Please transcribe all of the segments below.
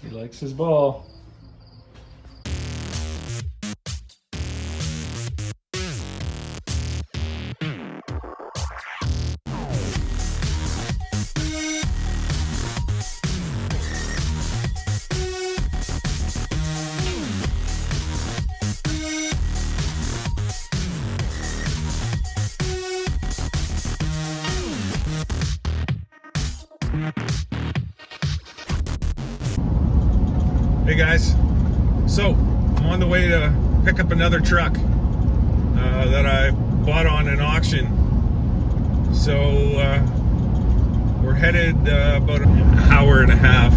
He likes his ball. Hey guys, so I'm on the way to pick up another truck that I bought on an auction. So we're headed about an hour and a half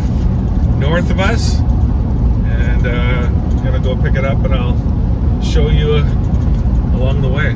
north of us, and I'm gonna go pick it up, and I'll show you along the way.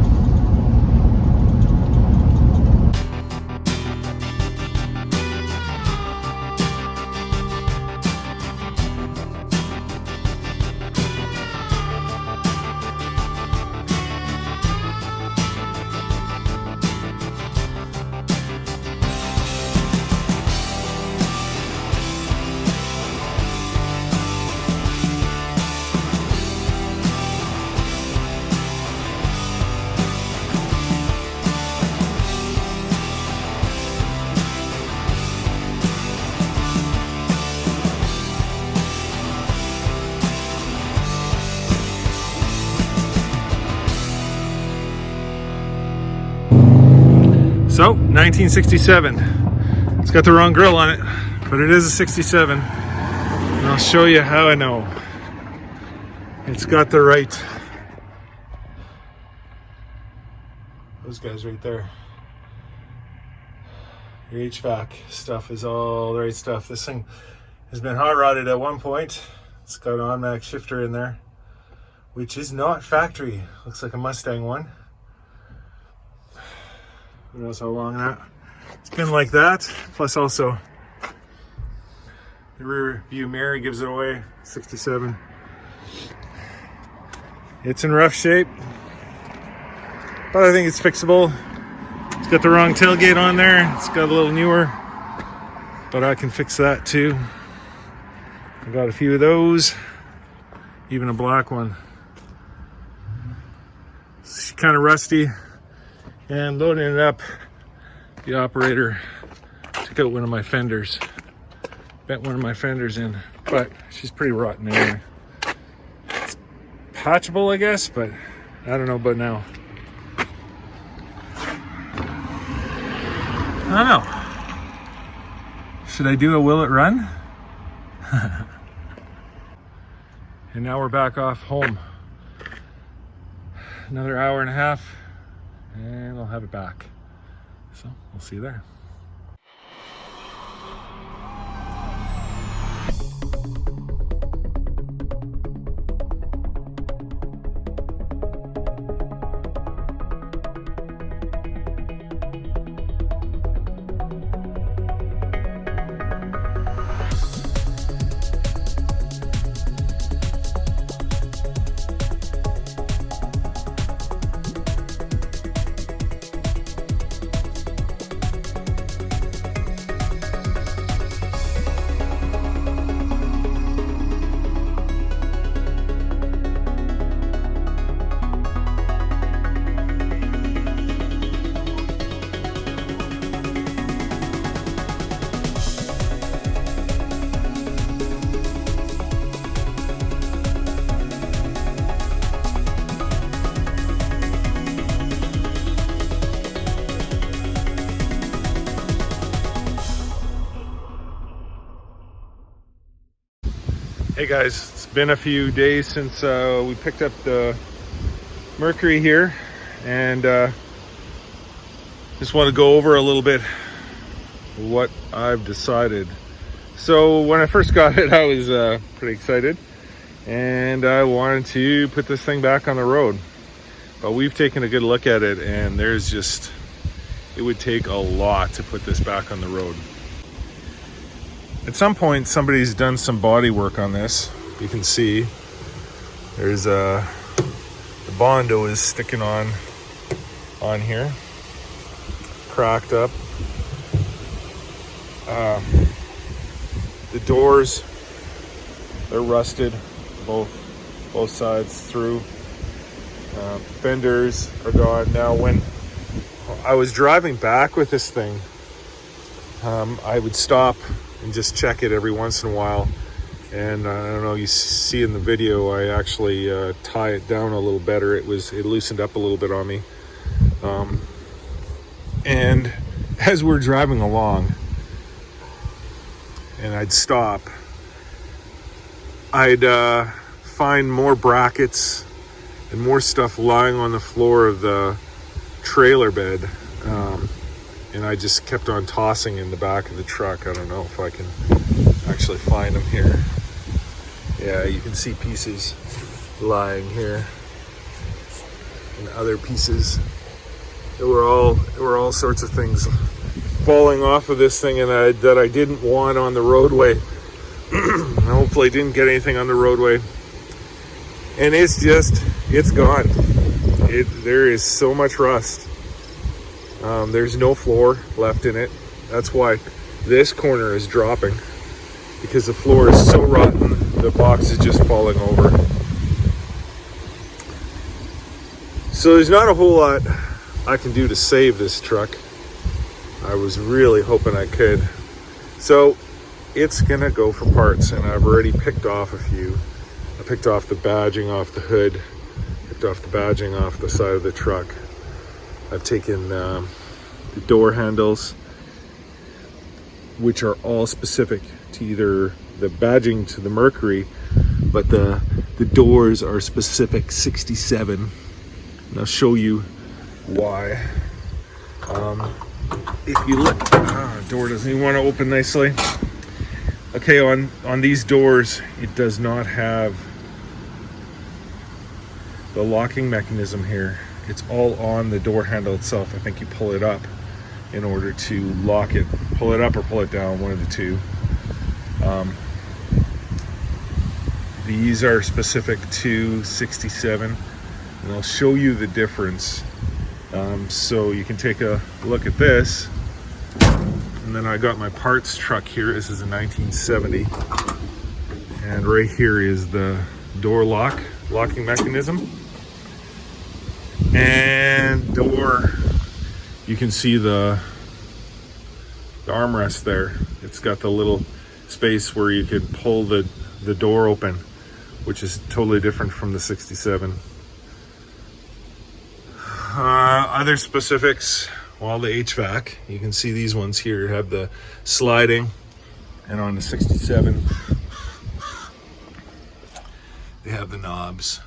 So, 1967. It's got the wrong grill on it, but it is a 67. And I'll show you how I know. It's got the right... Those guys right there. Your HVAC stuff is all the right stuff. This thing has been hot rodded at one point. It's got an automatic shifter in there, which is not factory. Looks like a Mustang one. Who knows how long that it's been like that. Plus also the rear view mirror gives it away. 67. It's in rough shape, but I think it's fixable. It's got the wrong tailgate on there. It's got a little newer, but I can fix that too. I got a few of those, even a black one. It's kind of rusty. And loading it up, the operator took out one of my fenders, bent one of my fenders in, but she's pretty rotten anyway. It's patchable, I guess, but I don't know about now. I don't know. Should I do a will it run? And now we're back off home. Another hour and a half. And I'll have it back. So we'll see you there. Hey guys, it's been a few days since we picked up the Mercury here, and just want to go over a little bit what I've decided. So when I first got it, I was pretty excited, and I wanted to put this thing back on the road. But we've taken a good look at it, and it would take a lot to put this back on the road. At some point, somebody's done some body work on this. You can see there's the Bondo is sticking on here, cracked up. The doors They're rusted, both sides through. Fenders are gone. Now when I was driving back with this thing, I would stop and just check it every once in a while. And I don't know, you see in the video, I actually tie it down a little better. It loosened up a little bit on me. And as we're driving along and I'd stop, I'd find more brackets and more stuff lying on the floor of the trailer bed. And I just kept on tossing in the back of the truck. I don't know if I can actually find them here. Yeah, you can see pieces lying here and other pieces. There were all sorts of things falling off of this thing, and that I didn't want on the roadway. Hopefully didn't get anything on the roadway. And it's gone. There is so much rust. There's no floor left in it. That's why this corner is dropping, because the floor is so rotten, the box is just falling over. So there's not a whole lot I can do to save this truck. I was really hoping I could. So it's gonna go for parts, and I've already picked off a few. I picked off the badging off the hood, picked off the badging off the side of the truck. I've taken the door handles, which are all specific to either the badging to the Mercury, but the doors are specific 67. And I'll show you why. If you look, the door doesn't even want to open nicely. Okay, on these doors, it does not have the locking mechanism here. It's all on the door handle itself. I think you pull it up in order to lock it. Pull it up or pull it down, one of the two. These are specific to 67, and I'll show you the difference. So you can take a look at this. And then I got my parts truck here. This is a 1970. And right here is the door locking mechanism. And door, you can see the armrest there. It's got the little space where you could pull the door open, which is totally different from the 67. Other specifics, well, the HVAC, you can see these ones here have the sliding, and on the 67 they have the knobs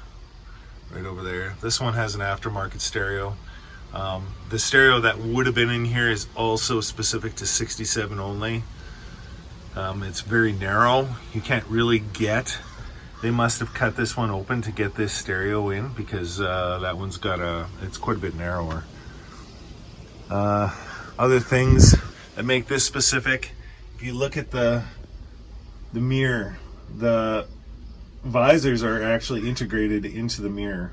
right over there. This one has an aftermarket stereo. The stereo that would have been in here is also specific to 67 only. It's very narrow. You can't really get, they must have cut this one open to get this stereo in, because that one's got it's quite a bit narrower. Other things that make this specific, if you look at the mirror, the visors are actually integrated into the mirror,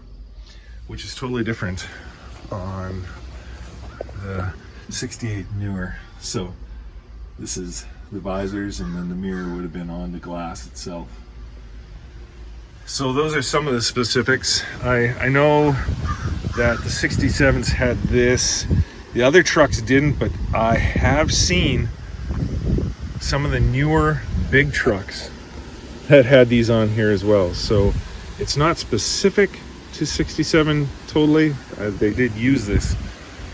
which is totally different on the 68 newer. So this is the visors, and then the mirror would have been on the glass itself. So those are some of the specifics. I know that the 67s had this. The other trucks didn't, but I have seen some of the newer big trucks that had these on here as well. So it's not specific to 67 totally. They did use this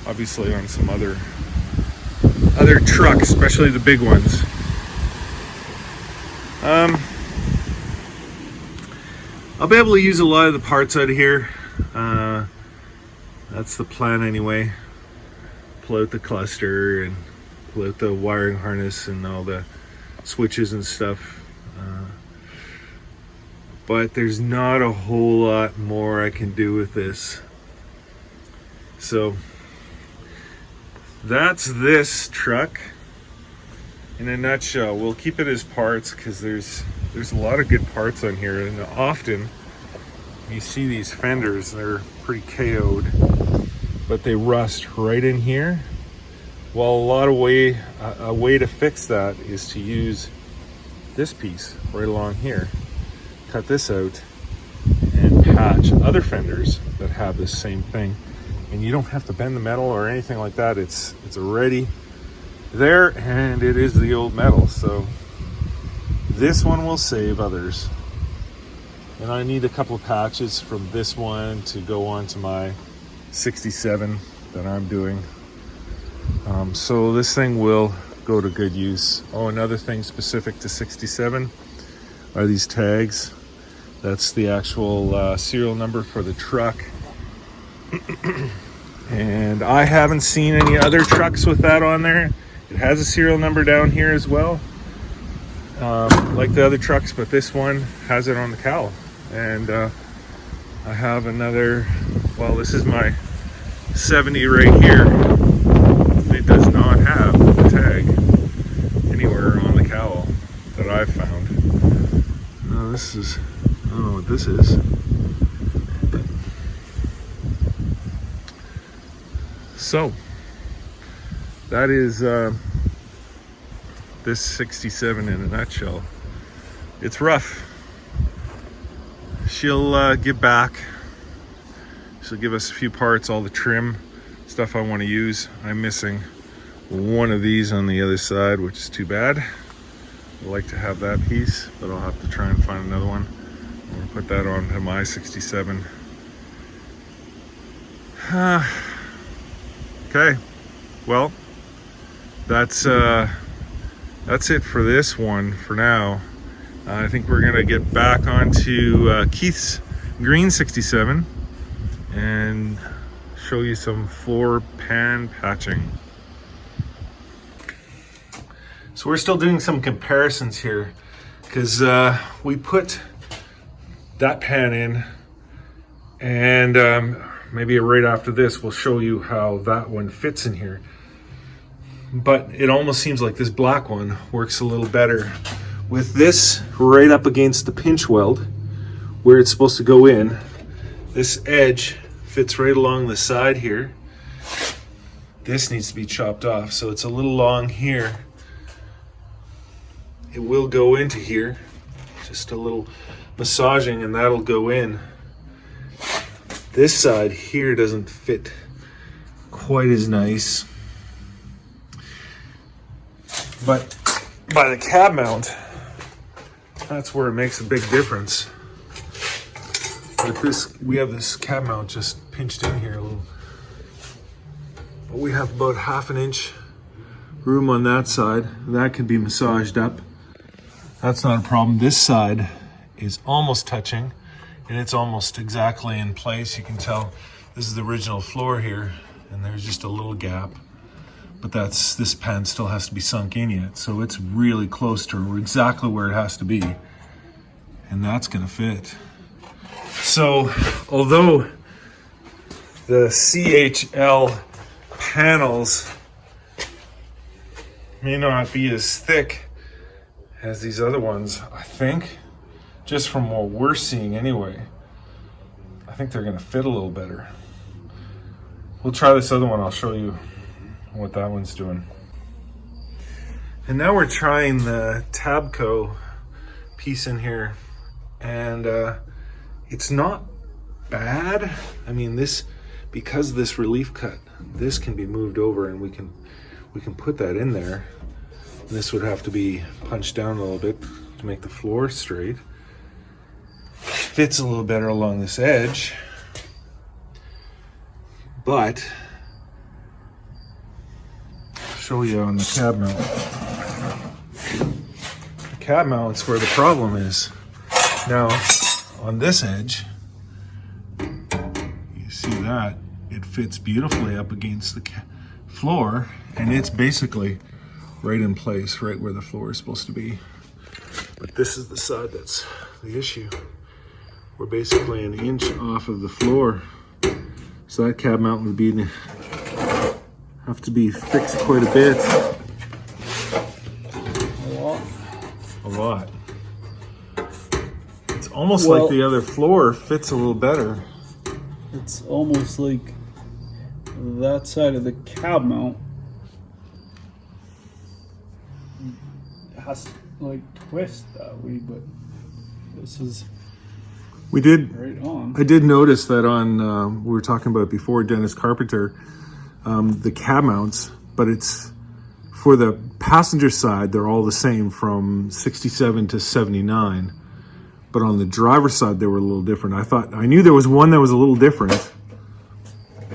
obviously on some other trucks, especially the big ones. I'll be able to use a lot of the parts out of here. That's the plan anyway. Pull out the cluster and pull out the wiring harness and all the switches and stuff. But there's not a whole lot more I can do with this. So that's this truck in a nutshell. We'll keep it as parts because there's a lot of good parts on here, and often you see these fenders, they're pretty KO'd, but they rust right in here. Well, a way to fix that is to use this piece right along here. cut this out and patch other fenders that have this same thing. And you don't have to bend the metal or anything like that. It's already there, and it is the old metal. So this one will save others. And I need a couple of patches from this one to go on to my 67 that I'm doing. So this thing will go to good use. Oh, another thing specific to 67 are these tags. That's the actual serial number for the truck. And I haven't seen any other trucks with that on there. It has a serial number down here as well, like the other trucks, but this one has it on the cowl. And I have another, well, this is my 70 right here. It does not have the tag anywhere on the cowl that I've found. This is, I don't know what this is. But. So, that is this 67 in a nutshell. It's rough. She'll give back. She'll give us a few parts, all the trim stuff I want to use. I'm missing one of these on the other side, which is too bad. I'd like to have that piece, but I'll have to try and find another one. I'm going to put that onto my 67. Okay, well, that's it for this one for now. I think we're gonna get back onto Keith's green 67 and show you some floor pan patching. So we're still doing some comparisons here because we put that pan in, and maybe right after this we'll show you how that one fits in here. But it almost seems like this black one works a little better with this right up against the pinch weld where it's supposed to go in. This edge fits right along the side here. This needs to be chopped off, so it's a little long here. It will go into here, just a little massaging, and that'll go in. This side here doesn't fit quite as nice, but by the cab mount, that's where it makes a big difference. With this, we have this cab mount just pinched in here a little, but we have about 1/2 inch room on that side. That can be massaged up. That's not a problem. This side is almost touching, and it's almost exactly in place. You can tell this is the original floor here, and there's just a little gap, but this pan still has to be sunk in yet, so it's really close to exactly where it has to be, and that's gonna fit. So although the CHL panels may not be as thick as these other ones, I think, just from what we're seeing anyway, I think they're gonna fit a little better. We'll try this other one. I'll show you what that one's doing. And now we're trying the Tabco piece in here, and it's not bad. I mean, this, because this relief cut, this can be moved over, and we can put that in there. This would have to be punched down a little bit to make the floor straight. Fits a little better along this edge, but I'll show you on the cab mount. The cab mount's where the problem is. Now, on this edge, you see that it fits beautifully up against the floor, and it's basically right in place, right where the floor is supposed to be. But this is the side that's the issue. We're basically 1 inch off of the floor, so that cab mount would have to be fixed quite a bit. A lot. It's almost like the other floor fits a little better. It's almost like that side of the cab mount has to like twist that way, but this is We did. Right on. I did notice that on we were talking about it before, Dennis Carpenter, the cab mounts, but it's for the passenger side, they're all the same from 67 to 79. But on the driver's side, they were a little different. I knew there was one that was a little different,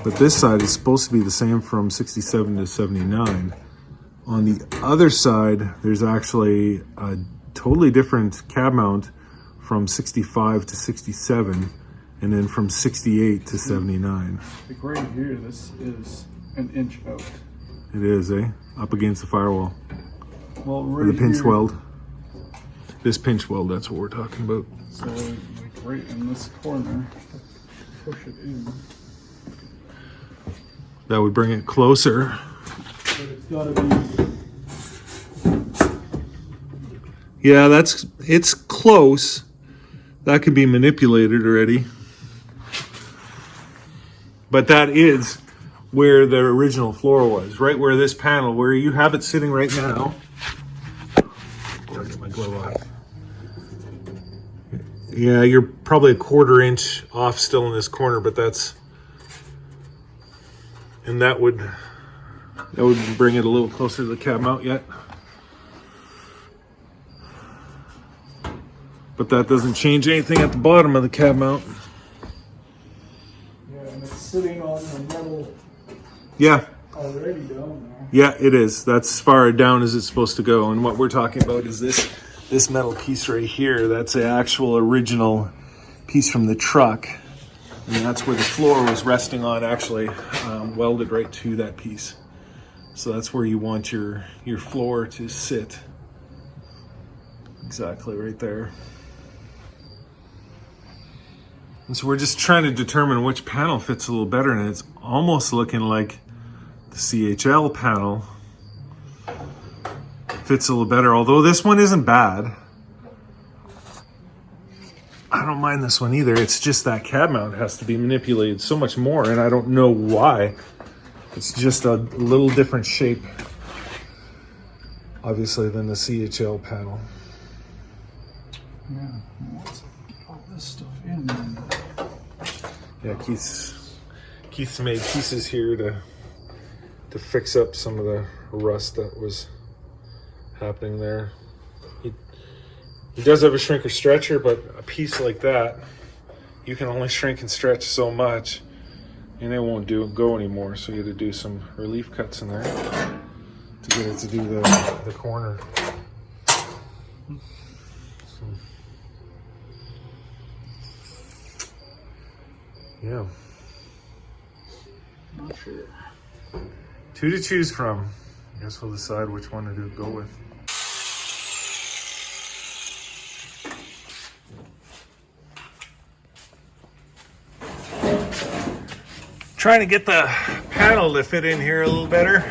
but this side is supposed to be the same from 67 to 79. On the other side, there's actually a totally different cab mount from 65 to 67, and then from 68 to 79. Like right here, this is an inch out. It is, up against the firewall. Well, Or right the pinch here, weld. This pinch weld, that's what we're talking about. so like right in this corner, push it in. That would bring it closer. But it's gotta be. Yeah, it's close. That could be manipulated already. But that is where the original floor was, right where this panel, where you have it sitting right now. I'll get my glove on. Yeah, you're probably a 1/4 inch off still in this corner, but that would bring it a little closer to the cab mount yet. But that doesn't change anything at the bottom of the cab mount. Yeah, and it's sitting on the metal Yeah, already down there. yeah, it is. That's as far down as it's supposed to go. And what we're talking about is this metal piece right here. That's the actual original piece from the truck. And that's where the floor was resting on, actually welded right to that piece. So that's where you want your floor to sit. Exactly right there. And so we're just trying to determine which panel fits a little better, and it's almost looking like the CHL panel fits a little better, although this one isn't bad. I don't mind this one either. It's just that cab mount has to be manipulated so much more, and I don't know why. It's just a little different shape, obviously, than the CHL panel. Yeah, let's get all this stuff in. And Yeah, Keith's made pieces here to fix up some of the rust that was happening there. He does have a shrinker stretcher, but a piece like that, you can only shrink and stretch so much, and it won't go anymore. So you had to do some relief cuts in there to get it to do the corner. So, yeah. not sure. 2 to choose from. I guess we'll decide which one to go with. Trying to get the panel to fit in here a little better.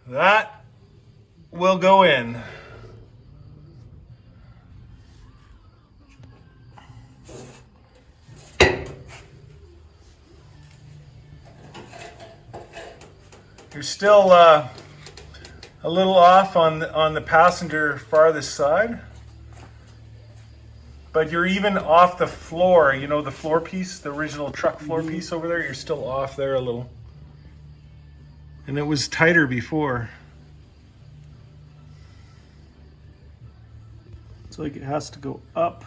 That will go in. You're still a little off on the passenger farthest side, but you're even off the floor. You know, the floor piece, the original truck floor piece over there, you're still off there a little. And it was tighter before. It's like it has to go up.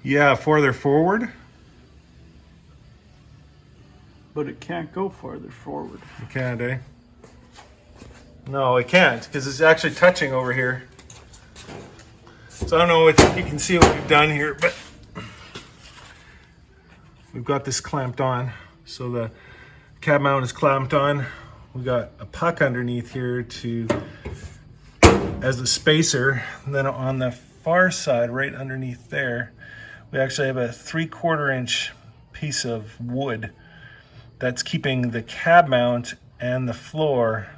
Yeah, farther forward. But it can't go farther forward. You can't, eh? No, it can't, because it's actually touching over here. So I don't know if you can see what we've done here, but we've got this clamped on. So the cab mount is clamped on. We got a puck underneath here as a spacer. And then on the far side, right underneath there, we actually have a 3/4 inch piece of wood that's keeping the cab mount and the floor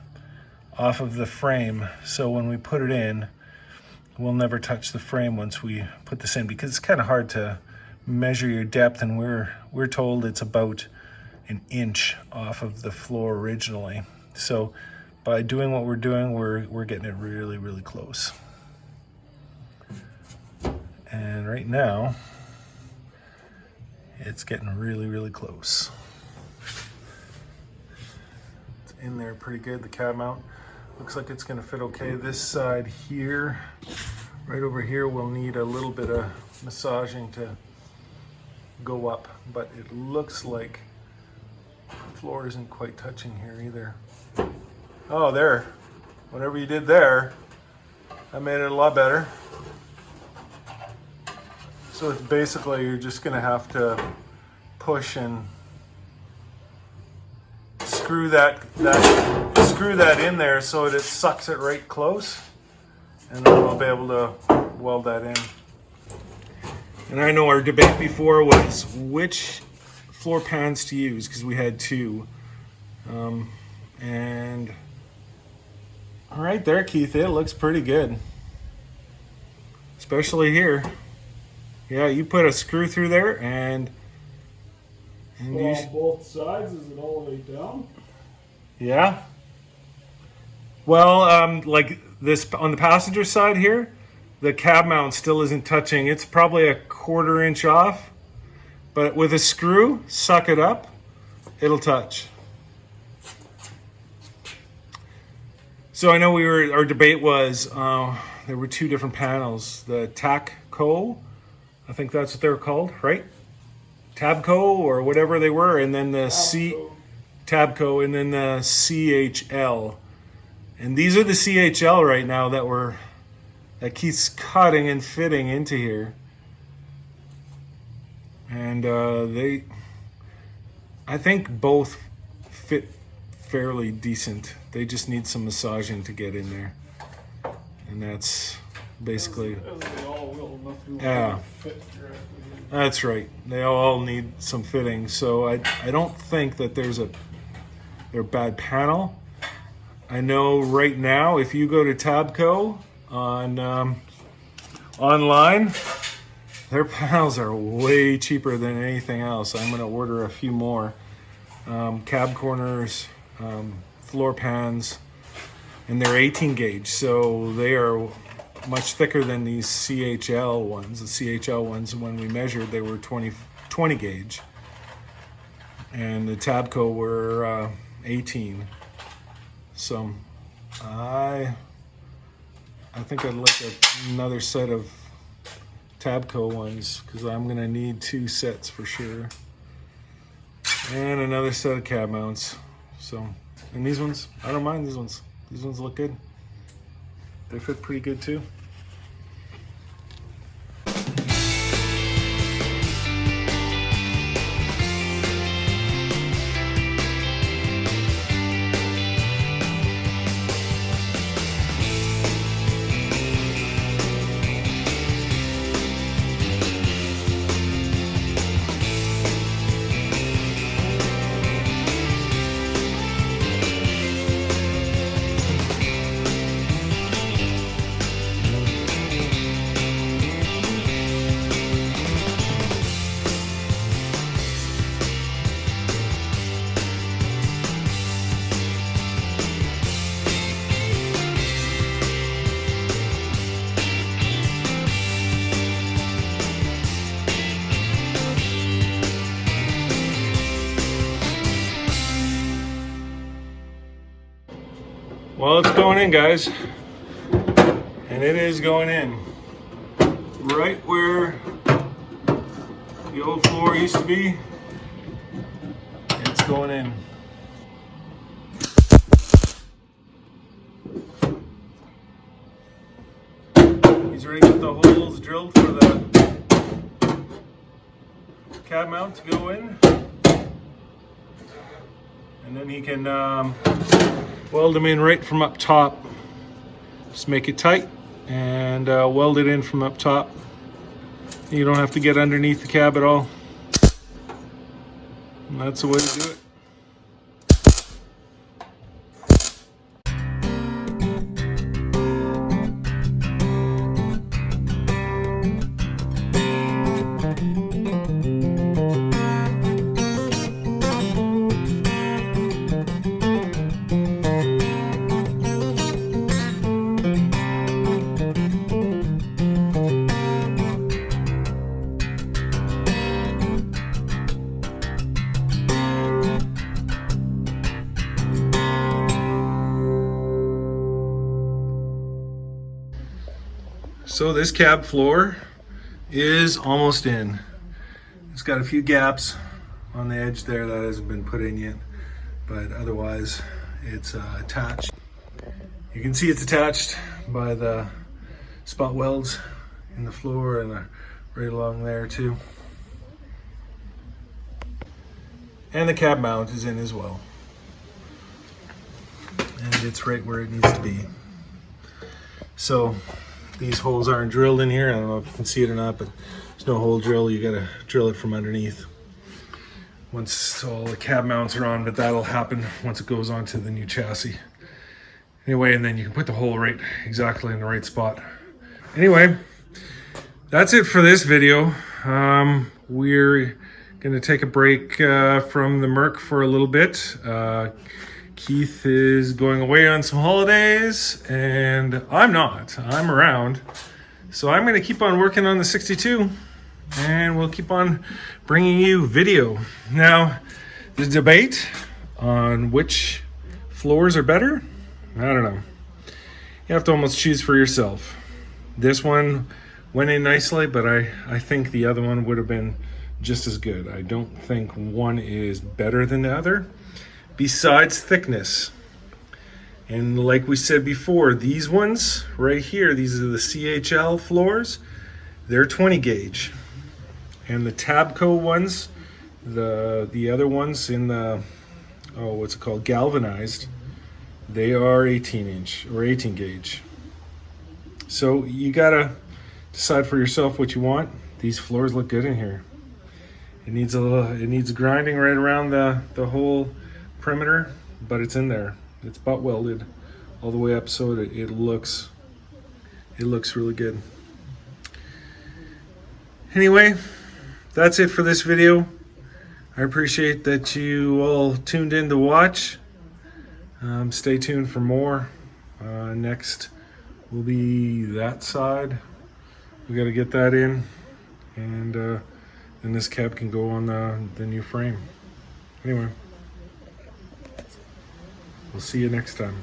off of the frame. So when we put it in, we'll never touch the frame once we put this in, because it's kind of hard to measure your depth, and we're told it's about an inch off of the floor originally. So by doing what we're doing, we're getting it really, really close. And right now, it's getting really, really close. It's in there pretty good. The cab mount looks like it's gonna fit okay. This side here, right over here, will need a little bit of massaging to go up, but it looks like the floor isn't quite touching here either. Oh, there. Whatever you did there, that made it a lot better. So it's basically, you're just gonna have to push and screw that in there so that it sucks it right close, and then we'll be able to weld that in. And I know our debate before was which floor pans to use, because we had two. And all right there, Keith, it looks pretty good. Especially here. Yeah, you put a screw through there and on both sides, is it all the way down? Yeah. Well, like this on the passenger side here, the cab mount still isn't touching. It's probably a 1/4 inch off, but with a screw, suck it up, it'll touch. So I know our debate was, there were two different panels, the TACCO, I think that's what they were called, right? Tabco or whatever they were, and then the Tabco, and then the CHL. And these are the CHL right now that keeps cutting and fitting into here. And I think both fit fairly decent. They just need some massaging to get in there. And that's basically, yeah, that's right. They all need some fitting. So I don't think that they're a bad panel. I know right now, if you go to Tabco on online, their panels are way cheaper than anything else. I'm going to order a few more. Cab corners, floor pans, and they're 18 gauge, so they are much thicker than these CHL ones. The CHL ones, when we measured, they were 20 gauge, and the Tabco were 18. So I think I'd like another set of Tabco ones, because I'm gonna need 2 sets for sure, and another set of cab mounts. So, and these ones, I don't mind these ones. These ones look good. They fit pretty good too. Well, it's going in, guys, and it is going in right where the old floor used to be. It's going in. He's already got the holes drilled for the cab mount to go in, and then he can weld them in right from up top. Just make it tight and weld it in from up top. You don't have to get underneath the cab at all. And that's the way to do it. So this cab floor is almost in. It's got a few gaps on the edge there that hasn't been put in yet, but otherwise it's attached. You can see it's attached by the spot welds in the floor and right along there too. And the cab mount is in as well. And it's right where it needs to be. So these holes aren't drilled in here. I don't know if you can see it or not, but there's no hole drill. You gotta drill it from underneath once all the cab mounts are on, but that'll happen once it goes onto the new chassis. Anyway, and then you can put the hole right exactly in the right spot. Anyway, that's it for this video. We're gonna take a break from the Merc for a little bit. Keith is going away on some holidays, and I'm not. I'm around. So I'm going to keep on working on the 62, and we'll keep on bringing you video. Now, the debate on which floors are better, I don't know. You have to almost choose for yourself. This one went in nicely, but I think the other one would have been just as good. I don't think one is better than the other. Besides thickness. And like we said before, these ones right here, these are the CHL floors, they're 20 gauge. And the Tabco ones, the other ones in the, what's it called, galvanized, they are 18 inch or 18 gauge. So you gotta decide for yourself what you want. These floors look good in here. It needs grinding right around the whole perimeter, but it's in there. It's butt welded all the way up, so it looks really good. Anyway, that's it for this video. I appreciate that you all tuned in to watch. Stay tuned for more. Next will be that side. We got to get that in, and then this cab can go on the new frame. Anyway, we'll see you next time.